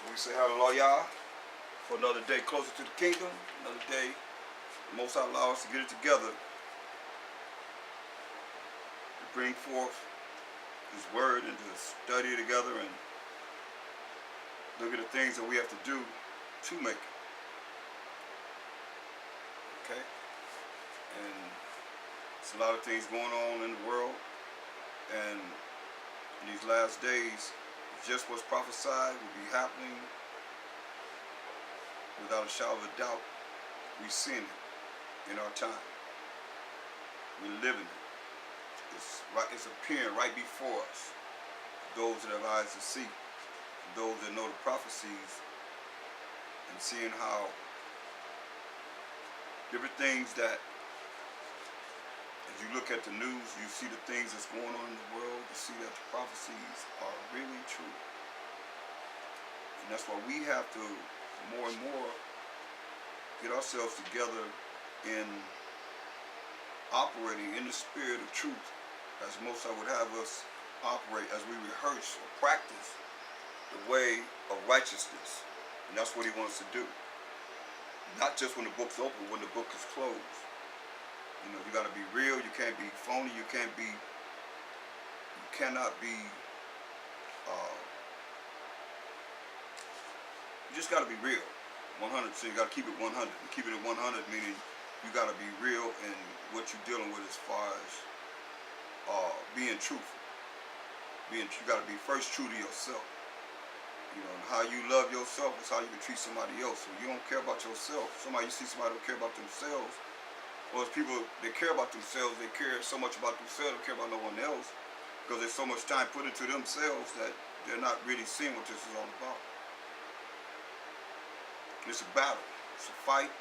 So we say hallelujah for another day closer to the kingdom, another day the Most High allow us to get it together to bring forth His word and to study together and look at the things that we have to do to make it. Okay? And there's a lot of things going on in the world, and in these last days, just what's prophesied will be happening without a shadow of a doubt. We've seen it in our time. We're living it. It's appearing right before us. Those that have eyes to see, those that know the prophecies, and seeing how different things that, as you look at the news, you see the things that's going on in the world, you see that the prophecies are really true. And that's why we have to more and more get ourselves together in operating in the spirit of truth, as most I would have us operate as we rehearse or practice the way of righteousness. And that's what He wants to do. Not just when the book's open, when the book is closed. You know, you got to be real. You can't be phony. You cannot be, you just got to be real. 100. So you got to keep it 100. And keeping it 100 meaning you got to be real in what you're dealing with as far as being truthful. You got to be first true to yourself. You know, and how you love yourself is how you can treat somebody else. So you don't care about yourself. You see somebody don't care about themselves. Well, as people, they care about themselves. They care so much about themselves. They care about no one else because there's so much time put into themselves that they're not really seeing what this is all about. It's a battle. It's a fight,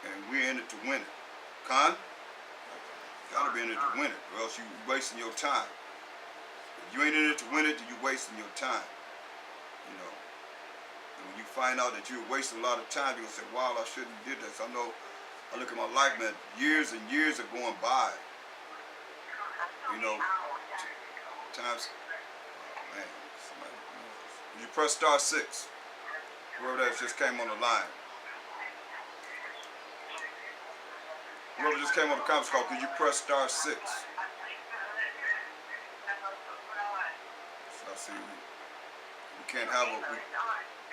and we're in it to win it. Con? You gotta be in it to win it, or else you're wasting your time. If you ain't in it to win it, then you're wasting your time. You know. And when you find out that you're wasting a lot of time, you're gonna say, wow, I shouldn't have did this. I know, I look at my life, man, years and years are going by. You know, times, oh man, somebody, you press *6, whoever that just came on the line. Whoever just came on the conference call, could you press *6? So I see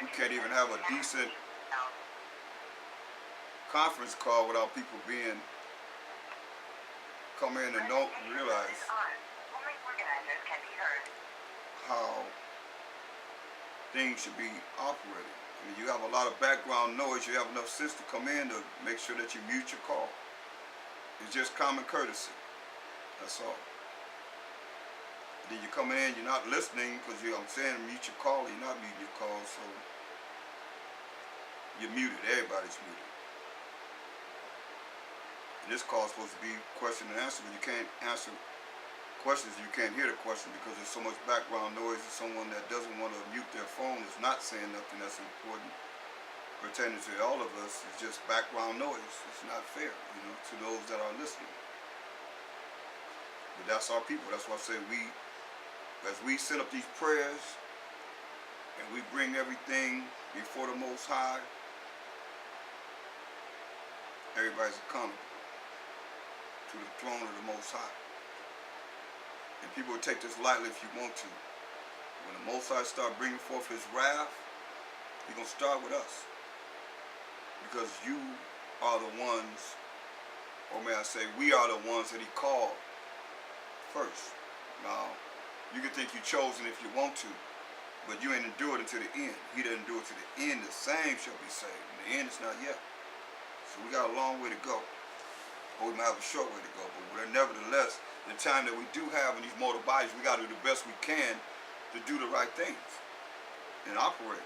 we can't even have a decent conference call without people come in and don't realize how things should be operating. I mean, you have a lot of background noise. You have enough sense to come in to make sure that you mute your call. It's just common courtesy. That's all. Then you're coming in, you're not listening because I'm saying mute your call. You're not muting your call, so you're muted. Everybody's muted. And this call is supposed to be question and answer, but you can't answer questions. You can't hear the question because there's so much background noise. And someone that doesn't want to mute their phone is not saying nothing that's important pertaining to all of us. It's just background noise. It's not fair, you know, to those that are listening. But that's our people. That's why I say as we set up these prayers and we bring everything before the Most High, everybody's accountable to the throne of the Most High. And people will take this lightly if you want to. When the Most High start bringing forth His wrath, He's going to start with us. Because you are the ones, or may I say, we are the ones that He called first. Now, you can think you're chosen if you want to, but you ain't endure it until the end. He that endures to the end, the same shall be saved. And the end is not yet. So we got a long way to go. Or we might have a short way to go. But nevertheless, the time that we do have in these mortal bodies, we got to do the best we can to do the right things and operate.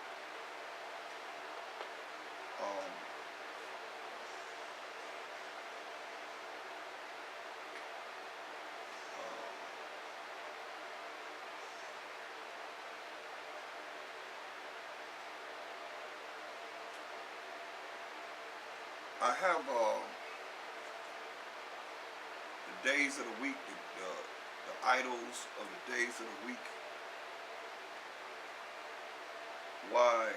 I have the days of the week, the idols of the days of the week. Why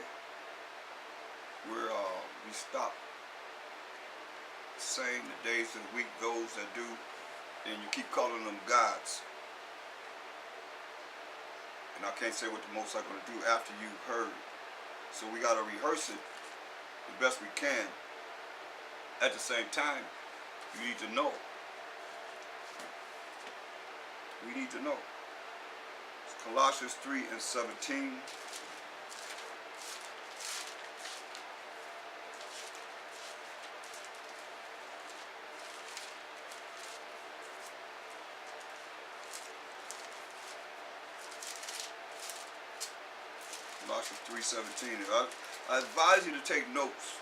where we stop saying the days of the week, those that do, and you keep calling them gods. And I can't say what the Most High going to do after you've heard. So we got to rehearse it the best we can. At the same time, you need to know. We need to know. It's Colossians 3:17. Colossians 3:17. I advise you to take notes,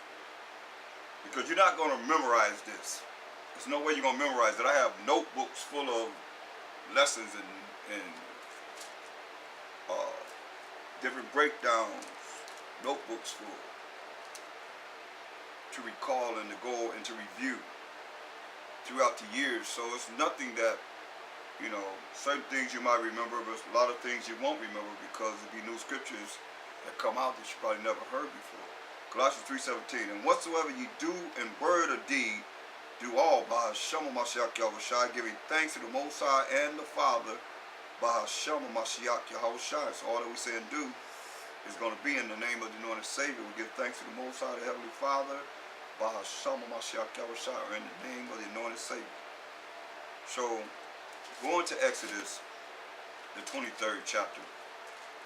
because you're not going to memorize this. There's no way you're going to memorize it. I have notebooks full of lessons and different breakdowns, notebooks full to recall and to go and to review throughout the years. So it's nothing that, you know, certain things you might remember, but a lot of things you won't remember, because there'll be new scriptures that come out that you probably never heard before. Colossians 3:17. And whatsoever you do in word or deed, do all by Hashem Mashiach Yahushai, giving thanks to the Most High and the Father by Hashem Mashiach Yahushai. So all that we say and do is going to be in the name of the anointed Savior. We give thanks to the Most High, the Heavenly Father, by Hashem Mashiach Yahushai, or in the name of the anointed Savior. So, going to Exodus, the 23rd chapter,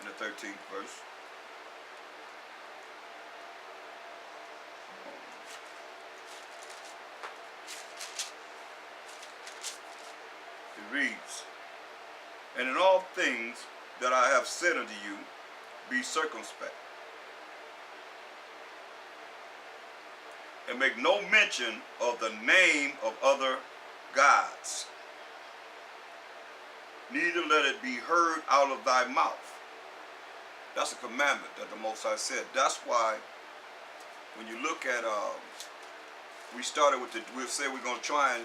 and the 13th verse. It reads, and in all things that I have said unto you, be circumspect, and make no mention of the name of other gods, neither let it be heard out of thy mouth. That's a commandment that the Most High said. That's why when you look at, we started with we'll say we're going to try and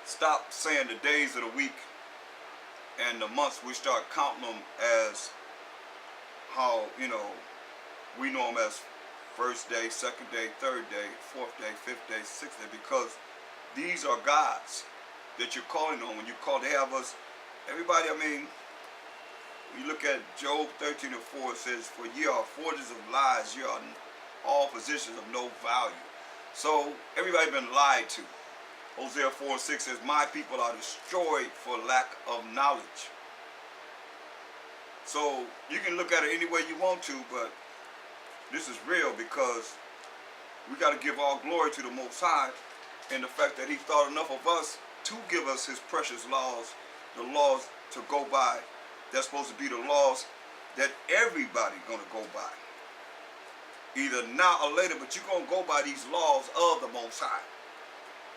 stop saying the days of the week and the months. We start counting them as how, you know, we know them as first day, second day, third day, fourth day, fifth day, sixth day, because these are gods that you're calling on. When you call, they have us, everybody, I mean, when you look at Job 13:4, it says, for ye are forges of lies, ye are all positions of no value. So everybody been lied to. Hosea 4:6 says, my people are destroyed for lack of knowledge. So you can look at it any way you want to, but this is real, because we got to give all glory to the Most High and the fact that he thought enough of us to give us his precious laws, the laws to go by. That's supposed to be the laws that everybody gonna go by, either now or later, but you're gonna go by these laws of the Most High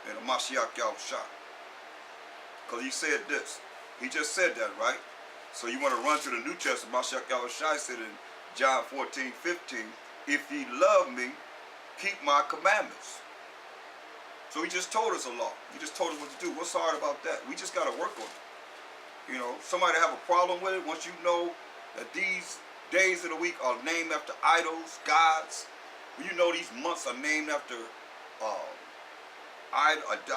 and the Mashiach Yahushua. Because he said this. He just said that, right? So you want to run to the New Testament. Mashiach Yahushua said in John 14:15, if ye love me, keep my commandments. So he just told us a law. He just told us what to do. What's hard about that? We just got to work on it. You know, somebody have a problem with it, once you know that these days of the week are named after idols, gods, when you know these months are named after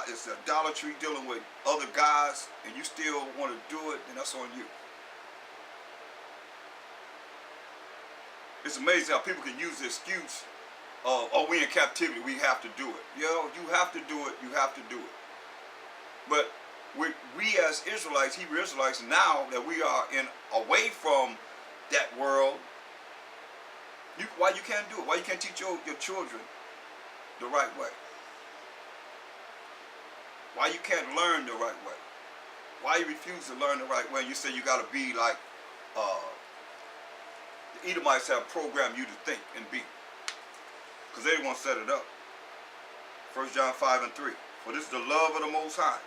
it's idolatry, dealing with other gods, and you still want to do it, then that's on you. It's amazing how people can use the excuse of, oh, we in captivity, we have to do it. You know, you have to do it, you have to do it. But we as Israelites, Hebrew Israelites, now that we are away from that world, why you can't do it? Why you can't teach your children the right way? Why you can't learn the right way? Why you refuse to learn the right way? You say you got to be like the Edomites have programmed you to think and be, because they want to set it up. 1 John 5:3. For this is the love of the Most High,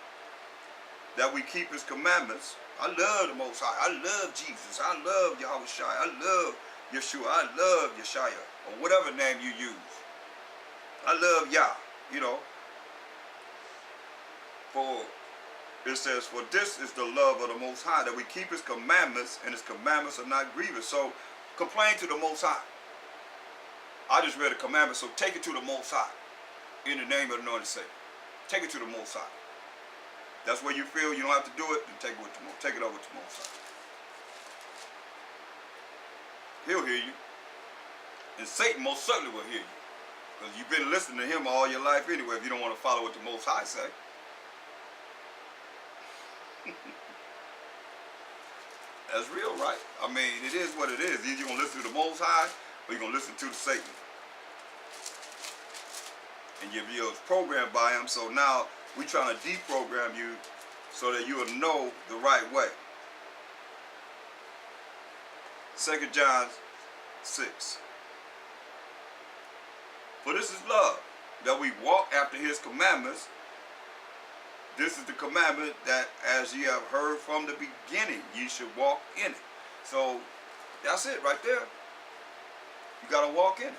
that we keep his commandments. I love the Most High. I love Jesus. I love Yahushua. I love Yeshua. I love Yeshaya, or whatever name you use. I love Yah, you know. For it says, for this is the love of the Most High, that we keep his commandments, and his commandments are not grievous. So complain to the Most High. I just read a commandment, so take it to the Most High. In the name of the anointed Savior. Take it to the Most High. That's where you feel you don't have to do it, then take it with the take it over to the Most High. He'll hear you. And Satan most certainly will hear you. Because you've been listening to him all your life anyway, if you don't want to follow what the Most High say. That's real, right? I mean, it is what it is. Either you're going to listen to the Most High, or you're going to listen to the Satan. And you're programmed by him, so now we're trying to deprogram you so that you will know the right way. 2 John 6. For this is love, that we walk after his commandments. This is the commandment that as ye have heard from the beginning, ye should walk in it. So that's it right there. You got to walk in it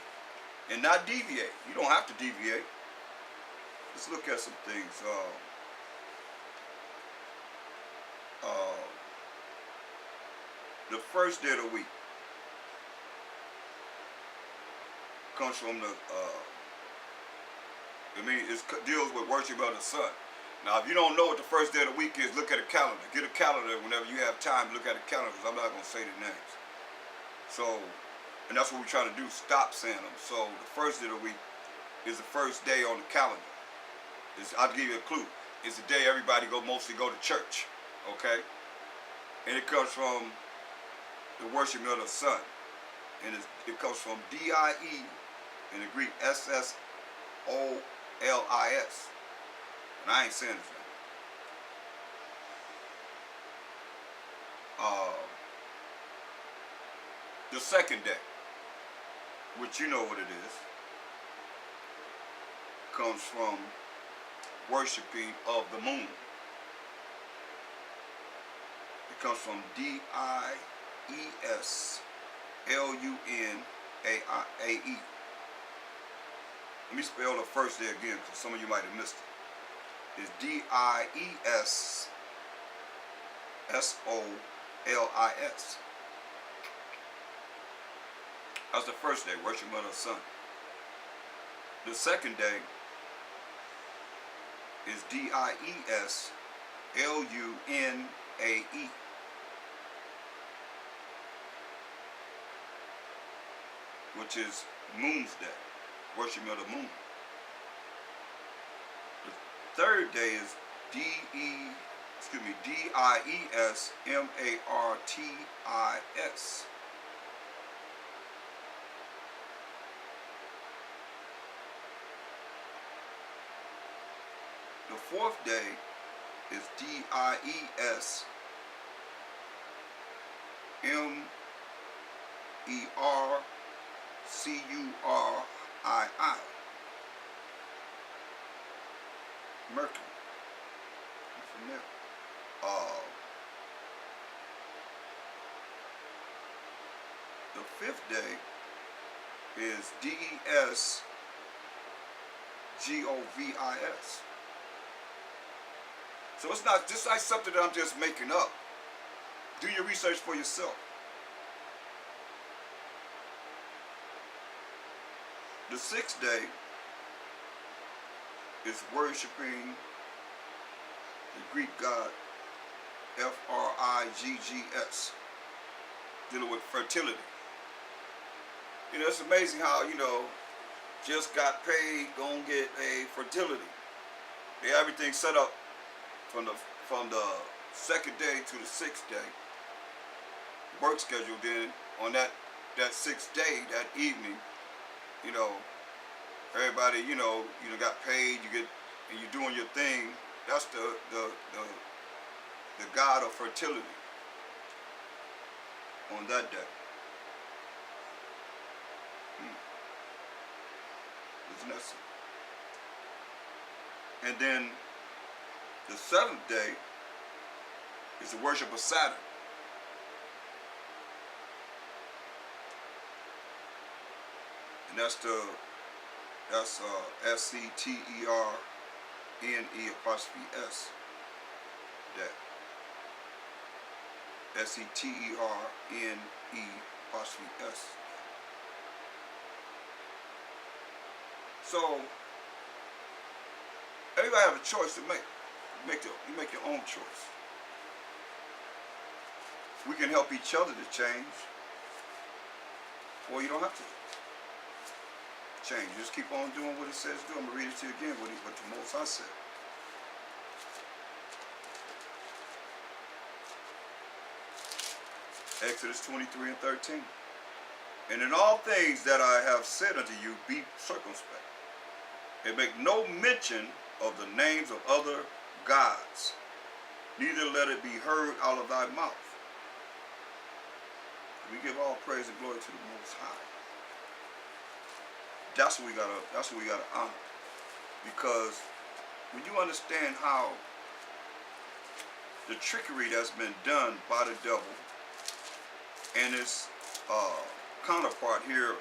and not deviate. You don't have to deviate. Let's look at some things. The first day of the week comes from the, it deals with worship of the sun. Now, if you don't know what the first day of the week is, look at a calendar. Get a calendar whenever you have time. Look at a calendar, because I'm not going to say the names. So, and that's what we're trying to do, stop saying them. So, the first day of the week is the first day on the calendar. I'll give you a clue. It's the day everybody mostly go to church, okay? And it comes from the worship of the sun. And it comes from D-I-E, in the Greek, S-S-O-L-I-S. And I ain't saying this now. The second day, which you know what it is, comes from worshiping of the moon. It comes from D-I-E-S-L-U-N-A-I-A-E. Let me spell the first day again, because some of you might have missed it. It's D-I-E-S-S-O-L-I-S. That's the first day, worship of the sun. The second day is D-I-E-S-L-U-N-A-E. Which is Moon's Day, worship of the moon. The third day is D-I-E-S-M-A-R-T-I-S. The fourth day is D-I-E-S-M-E-R-C-U-R-I-I. Mercury. From there. The fifth day is D-E-S-G-O-V-I-S. So it's not just like something that I'm just making up. Do your research for yourself. The sixth day is worshiping the Greek god F-R-I-G-G-S, dealing with fertility. You know, it's amazing how, you know, just got paid, gonna get a fertility. They have everything set up from the second day to the sixth day. Work schedule. Then on that sixth day, that evening, you know, everybody, you know, got paid. You get, and you're doing your thing. That's the god of fertility on that day. Isn't that something? And then the seventh day is the worship of Saturn. And that's S-E-T-E-R-N-E-S. That. S-E-T-E-R-N-E-S. So everybody have a choice to make. You make your own choice. We can help each other to change, or you don't have to change. Just keep on doing what it says do. I'm going to read it to you again, what the Most High said. Exodus 23:13. And in all things that I have said unto you, be circumspect, and make no mention of the names of other gods, neither let it be heard out of thy mouth. We give all praise and glory to the Most High. That's what we gotta honor. Because when you understand how the trickery that's been done by the devil and his counterpart here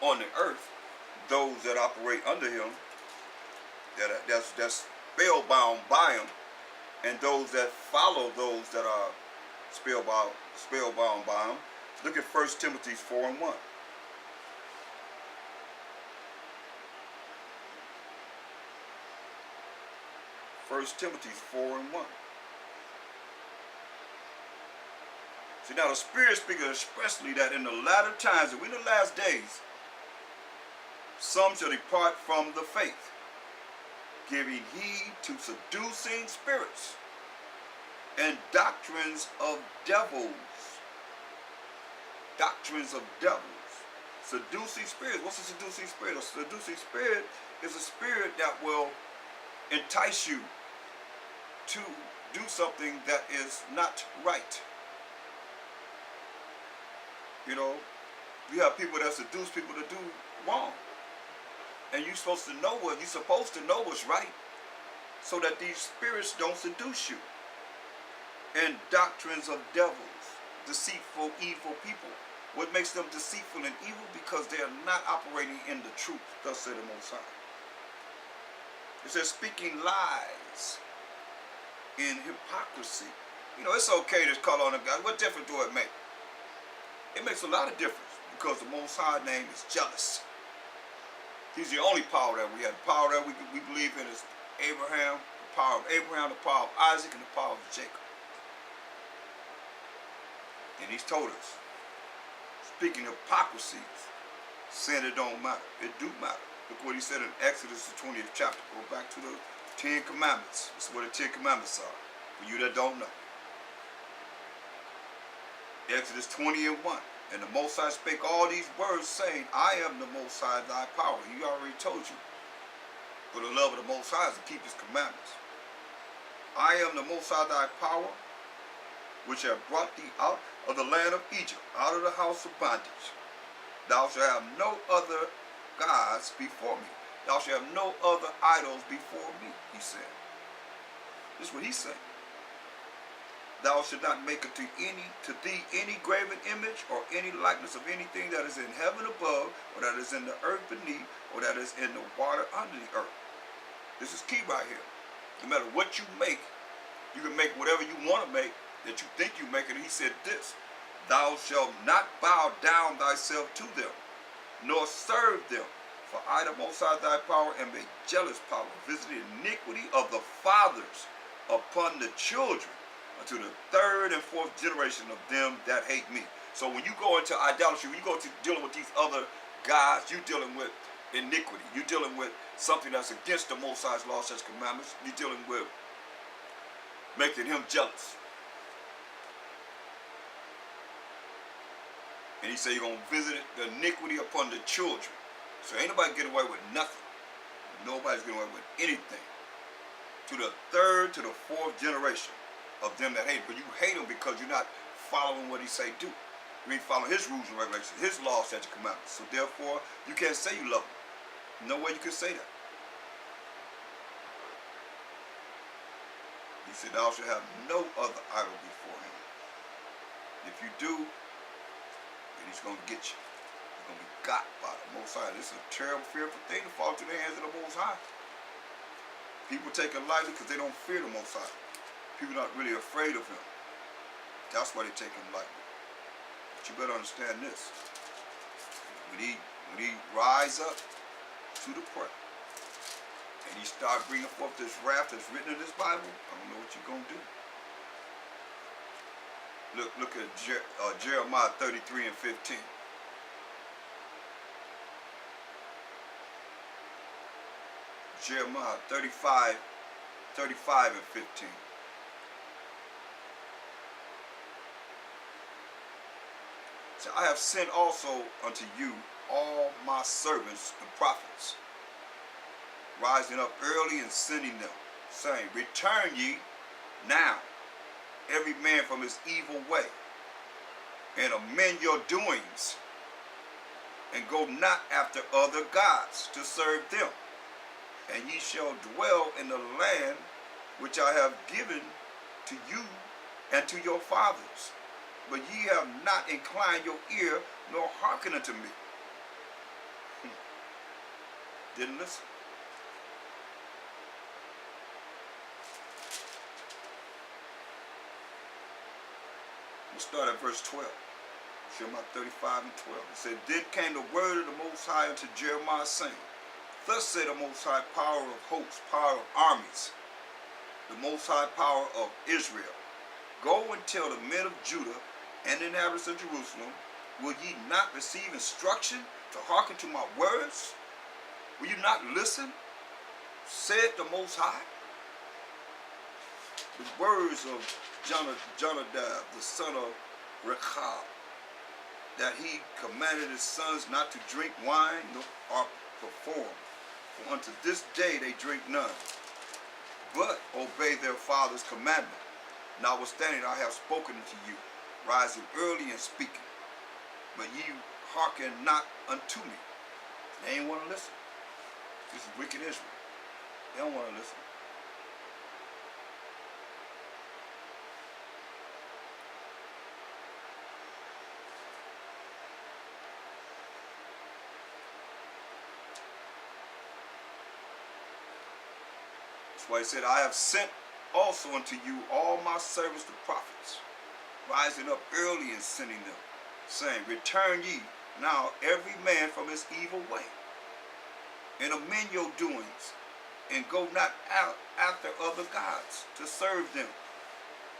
on the earth, those that operate under him, that's spellbound by him, and those that follow those that are spellbound by him. Look at 1 Timothy 4:1. 1 Timothy 4:1. See, now the Spirit speaks expressly that in the latter times, and we in the last days, some shall depart from the faith, giving heed to seducing spirits and doctrines of devils. Doctrines of devils. Seducing spirits. What's a seducing spirit? A seducing spirit is a spirit that will entice you to do something that is not right. You know, you have people that seduce people to do wrong. And you're supposed to know what's right, so that these spirits don't seduce you. And doctrines of devils, deceitful, evil people. What makes them deceitful and evil? Because they are not operating in the truth, thus said the Most High. It says speaking lies in hypocrisy. You know, it's okay to call on a God. What difference do it make? It makes a lot of difference, because the Most High name is jealous. He's the only power that we have. The power that we believe in is Abraham, the power of Abraham, the power of Isaac, and the power of Jacob. And he's told us, speaking hypocrisy, saying it don't matter. It do matter. Look what he said in Exodus, the 20th chapter. Go back to the 10 Commandments. This is what the 10 Commandments are, for you that don't know. Exodus 20:1. And the Most High spake all these words, saying, I am the Most High thy power. He already told you. For the love of the Most High is to keep his commandments. I am the Most High thy power, which have brought thee out of the land of Egypt, out of the house of bondage. Thou shalt have no other gods before me. Thou shalt have no other idols before me, he said. This is what he said. Thou shalt not make to thee any graven image or any likeness of anything that is in heaven above, or that is in the earth beneath, or that is in the water under the earth. This is key right here. No matter what you make, you can make whatever you want to make, that you think you make it. He said this, thou shalt not bow down thyself to them, nor serve them. For I, the Most High thy power, am a jealous power, visiting iniquity of the fathers upon the children, unto the third and fourth generation of them that hate me. So when you go into idolatry, when you go to dealing with these other gods, you're dealing with iniquity. You're dealing with something that's against the Most High's law, such commandments. You're dealing with making him jealous. And he said you're going to visit the iniquity upon the children. So ain't nobody getting away with nothing. Nobody's getting away with anything. To the third, to the fourth generation of them that hate. But you hate him because you're not following what he say do. You ain't following his rules and regulations, his laws, statutes, and commandments. So therefore, you can't say you love him. No way you can say that. He said, thou shalt have no other idol before him. If you do, then he's going to get you. You're going to be got by the Most High. This is a terrible, fearful thing to fall into the hands of the Most High. People take it lightly because they don't fear the Most High. People are not really afraid of him. That's why they take him lightly. But you better understand this. We need when he rise up to the prayer, and he start bringing forth this wrath that's written in this Bible, I don't know what you're going to do. Look at Jeremiah 33 and 15. Jeremiah 35 and 15. So I have sent also unto you all my servants the prophets, rising up early and sending them, saying, return ye now, every man from his evil way, and amend your doings, and go not after other gods to serve them. And ye shall dwell in the land which I have given to you and to your fathers. But ye have not inclined your ear, nor hearkened unto me. Didn't listen. We'll start at verse 12. Jeremiah 35 and 12. It said, then came the word of the Most High unto Jeremiah, saying, thus said the Most High, power of hosts, power of armies, the Most High power of Israel, go and tell the men of Judah and the inhabitants of Jerusalem, will ye not receive instruction to hearken to my words? Will you not listen? Said the Most High. The words of Jonadab, the son of Rechab, that he commanded his sons not to drink wine or perform. For unto this day they drink none, but obey their father's commandment. Notwithstanding I have spoken unto you, rising early and speaking, but ye hearken not unto me. They ain't want to listen. This is wicked Israel. They don't want to listen. That's why he said, I have sent also unto you all my servants the prophets, rising up early and sending them, saying, return ye now every man from his evil way, and amend your doings, and go not out after other gods to serve them.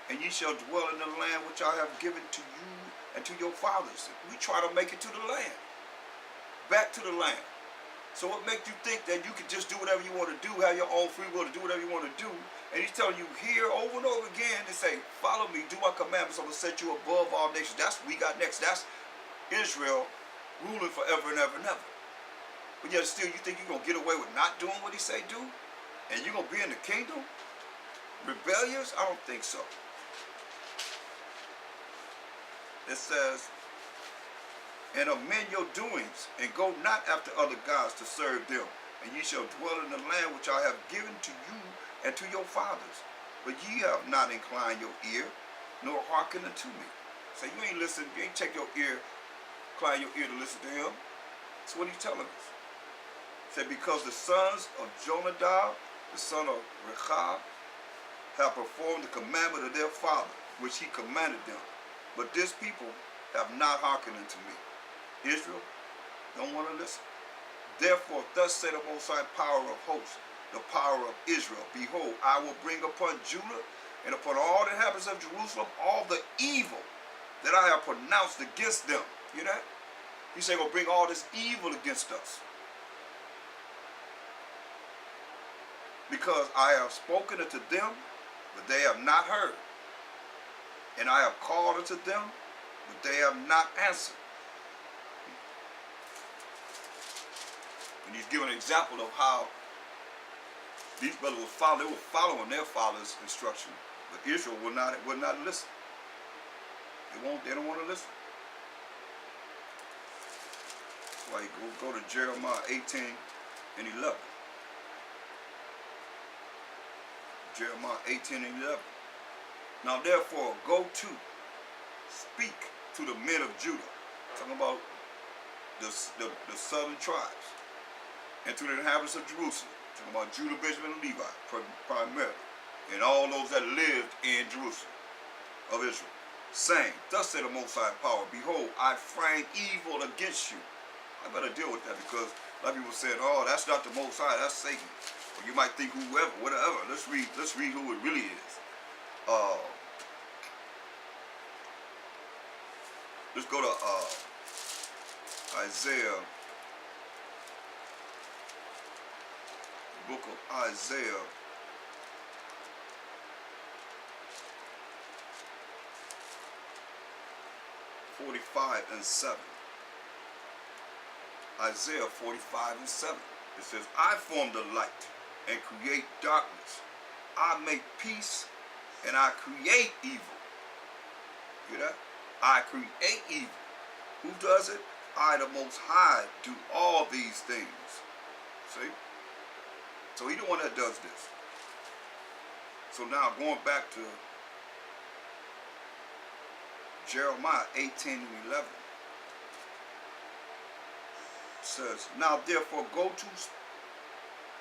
And ye shall dwell in the land which I have given to you and to your fathers. We try to make it to the land, back to the land. So what makes you think that you can just do whatever you want to do, have your own free will to do whatever you want to do? And he's telling you here over and over again to say, follow me, do my commandments, I'm going to set you above all nations. That's what we got next. That's Israel ruling forever and ever and ever. But yet still you think you're going to get away with not doing what he say do? And you're going to be in the kingdom? Rebellious? I don't think so. It says, and amend your doings, and go not after other gods to serve them. And ye shall dwell in the land which I have given to you and to your fathers. But ye have not inclined your ear, nor hearkened unto me. So you ain't listen, you ain't take your ear, incline your ear to listen to him. That's what he's telling us. He said, because the sons of Jonadab, the son of Rechab, have performed the commandment of their father, which he commanded them. But this people have not hearkened unto me. Israel don't want to listen. Therefore, thus said the Most High, power of hosts, the power of Israel, behold, I will bring upon Judah and upon all the inhabitants of Jerusalem all the evil that I have pronounced against them. You know that? He said, will bring all this evil against us. Because I have spoken unto them, but they have not heard. And I have called unto them, but they have not answered. And he's giving an example of how these brothers they were following their father's instruction, but Israel would not listen. They don't want to listen. That's why you go to Jeremiah 18 and 11. Jeremiah 18 and 11. Now therefore go to, speak to the men of Judah, talking about the southern tribes, and to the inhabitants of Jerusalem, talking about Judah, Benjamin, and Levi primarily, and all those that lived in Jerusalem of Israel, saying, thus said the Most High power, behold, I frame evil against you, I better deal with that, because a lot of people said, oh, that's not the Most High, that's Satan. Or you might think whoever, whatever. Let's read who it really is. Let's go to Isaiah, the book of Isaiah, (45:7). Isaiah 45:7. It says, I form the light and create darkness. I make peace and I create evil. Hear that? I create evil. Who does it? I, the Most High, do all these things. See? So He's the one that does this. So now going back to Jeremiah 18:11. Says, now therefore go to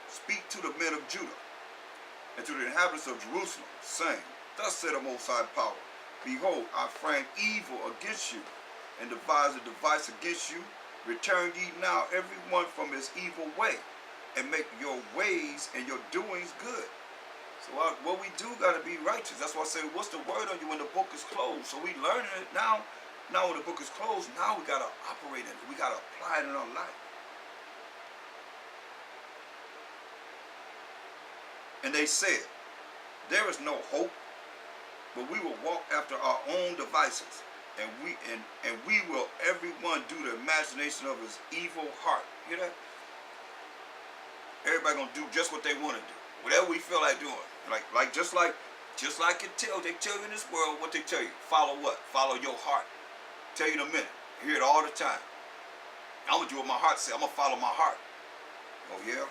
speak to the men of Judah and to the inhabitants of Jerusalem, saying, thus said the Most High Power, behold, I frame evil against you, and devise a device against you. Return ye now every one from his evil way, and make your ways and your doings good. So what we do got to be righteous. That's why I say, what's the word on you when the book is closed? So we learning it now. Now when the book is closed, now we got to operate in it. We got to apply it in our life. And they said, there is no hope, but we will walk after our own devices, and we will everyone do the imagination of his evil heart. You hear that? Everybody gonna do just what they want to do, whatever we feel like doing. Just like they tell you in this world, what they tell you. Follow what? Follow your heart. Tell you in a minute. You hear it all the time. I'm gonna do what my heart says. I'm gonna follow my heart. Oh yeah.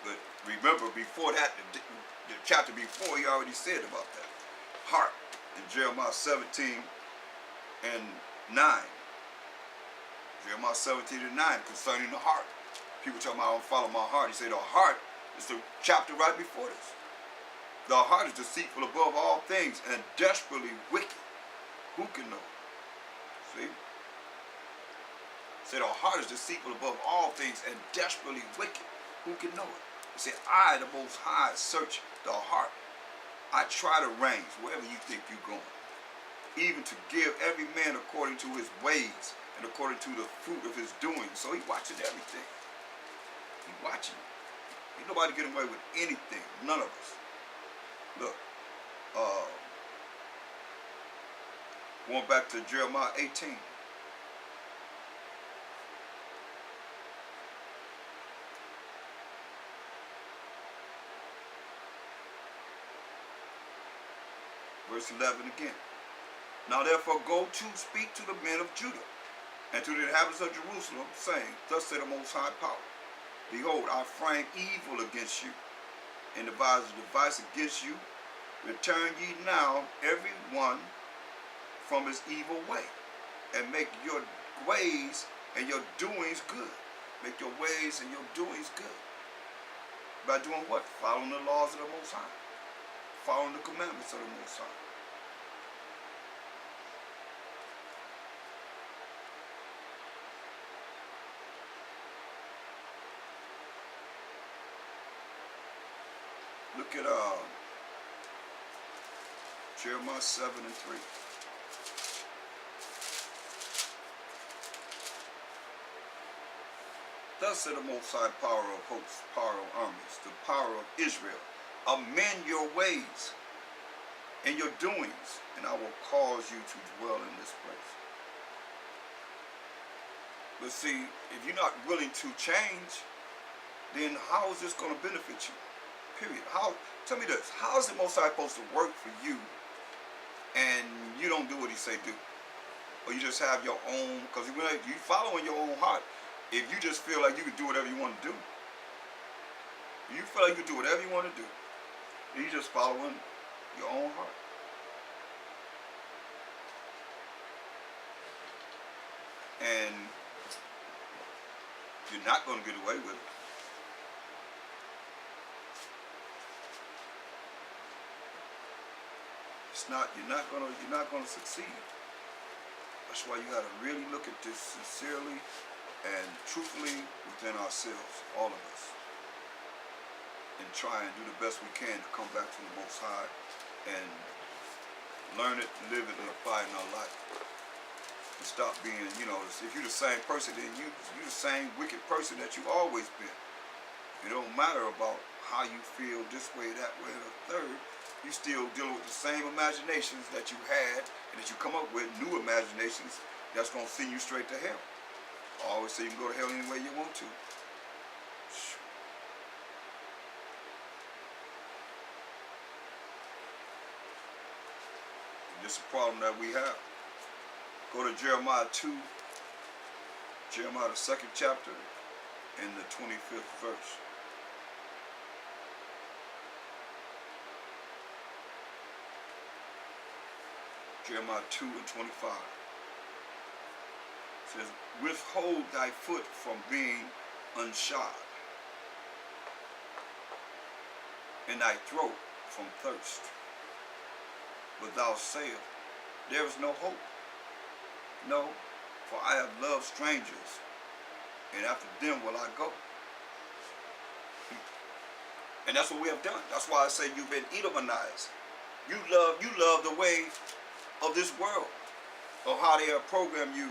But remember, before that, the chapter before, he already said about that. Heart. In Jeremiah 17:9. Jeremiah 17:9 concerning the heart. People talking about I don't follow my heart. He said the heart is the chapter right before this. The heart is deceitful above all things and desperately wicked. Who can know? See? Say the heart is deceitful above all things and desperately wicked. Who can know it? He said, I, the Most High, search the heart. I try the reins wherever you think you're going, even to give every man according to his ways and according to the fruit of his doing. So he's watching everything. He's watching. Ain't nobody getting away with anything. None of us. Look, going back to Jeremiah 18. Verse 11 again. Now therefore go to speak to the men of Judah and to the inhabitants of Jerusalem, saying, thus said the Most High Power, behold, I frame evil against you, and devise a device against you. Return ye now every one from his evil way, and make your ways and your doings good. Make your ways and your doings good. By doing what? Following the laws of the Most High. Following the commandments of the Most High. Look at Jeremiah 7:3. Thus said the Most High, power of hosts, power of armies, the power of Israel, amend your ways and your doings, and I will cause you to dwell in this place. But see, if you're not willing to change, then how is this going to benefit you? Period. Tell me this, how is the Most High supposed to work for you and you don't do what he say do? Or you just have your own, because you following your own heart. If you just feel like you can do whatever you want to do, you feel like you can do whatever you want to do, you're just following your own heart. And you're not going to get away with it. You're not gonna succeed. That's why you gotta really look at this sincerely and truthfully within ourselves, all of us, and try and do the best we can to come back to the Most High and learn it, live it, and apply it in our life. And stop being, if you're the same person, then you're the same wicked person that you've always been. It don't matter about how you feel this way, that way, or the third. You still dealing with the same imaginations that you had, and that you come up with new imaginations that's going to send you straight to hell. I always say you can go to hell any way you want to. And this is a problem that we have. Go to Jeremiah 2, Jeremiah the 2nd chapter, and the 25th verse. Jeremiah 2 and 25. It says, withhold thy foot from being unshod, and thy throat from thirst. But thou sayest, there is no hope. No, for I have loved strangers, and after them will I go. And that's what we have done. That's why I say you've been Edomanized. You love the way of this world, of how they have programmed you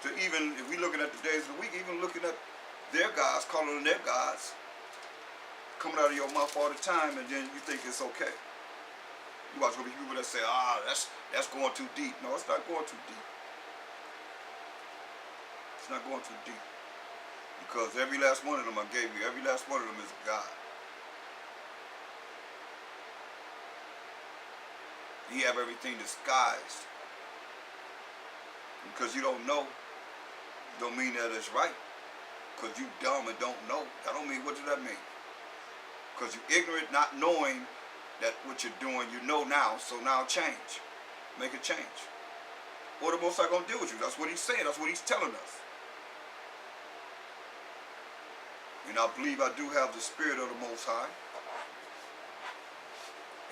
to, even if we're looking at the days of the week, even looking at their gods, calling them their gods, coming out of your mouth all the time, and then you think it's okay. You watch going to be people that say, that's going too deep. No, it's not going too deep. It's not going too deep. Because every last one of them I gave you, every last one of them is a God. He have everything disguised. Because you don't know, don't mean that it's right. Because you dumb and don't know. That don't mean, what does that mean? Because you're ignorant, not knowing that what you're doing, you know now, so now change. Make a change. Or the Most High gonna deal with you. That's what he's saying. That's what he's telling us. And I believe I do have the spirit of the Most High.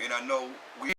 And I know we